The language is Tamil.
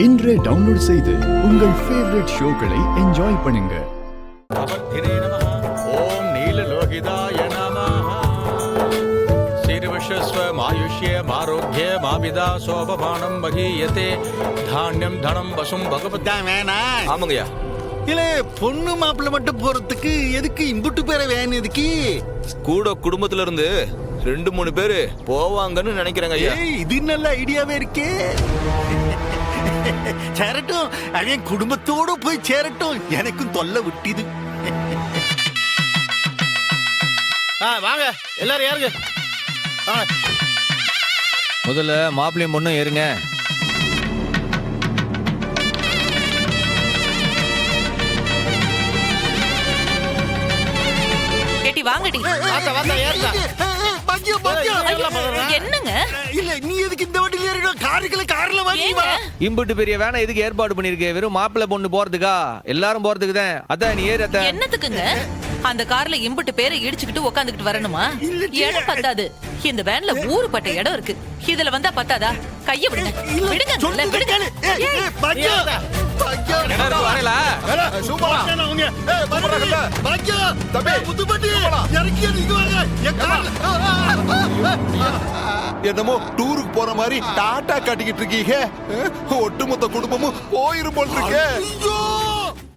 இன்றே டவுன்லோட் செய்து உங்கள் ஃபேவரட் ஷோக்களை என்ஜாய் பண்ணுங்க. ஓம் நீலலோகிதாய நமஹ. ஸ்ரீர்விஸ்வஸ்வம் ஆயுஷ்யம் ஆரோக்கியம் ஆபிதா சோபமானம் மகீயதே தானியம் தனம் வசும் பகவத். வேணா ஆமாங்கய்யா. இல்ல பொண்ணு மாப்பிள்ள மட்டும் போறதுக்கு எதுக்கு இம்புட்டு பேரை வேணும் எதுக்கு? கூட குடும்பத்துல இருந்து 2-3 பேரு போவாங்கன்னு நினைக்கிறேங்க ஐயா. இது நல்ல ஐடியாவே இருக்கே. சேரட்டும், அவன் குடும்பத்தோட போய் சேரட்டும், எனக்கும் தொல்லை விட்டிது. வாங்க எல்லாரும் ஏறுங்க. முதல்ல மாப்பிள்ளையும் பொண்ணும் ஏறுங்க. கேட்டி வாங்கடி. என்னங்க? இல்ல நீ எதுக்கு இந்த வண்டியில ஏறினா? கார்ல வாங்கி வா. இம்புட்டு பெரிய வேணா எதுக்கு ஏற்பாடு பண்ணிருக்கே? வெறும் மாப்பிள்ளை பொண்ணு போறதுக்கா? எல்லாரும் போறதுக்கு தான். அதான் நீ ஏறு. அத்த என்னத்துக்குங்க? அந்த கார்ல இம்புட்டு பேரை இடிச்சுக்கிட்டு உட்காந்துக்கிட்டு வரணுமா? இடம் பத்தாது. இந்த வேன்ல ஊருப்பட்ட இடம் இருக்கு. இதுல வந்தா பத்தாதா? கைய விடுங்க. விடுங்க. விடுங்க. என்னமோ டூருக்கு போற மாதிரி டாட்டா காட்டிக்கிட்டு இருக்கீங்க. ஒட்டுமொத்த குடும்பமும் போயிரும் போல் இருக்கு.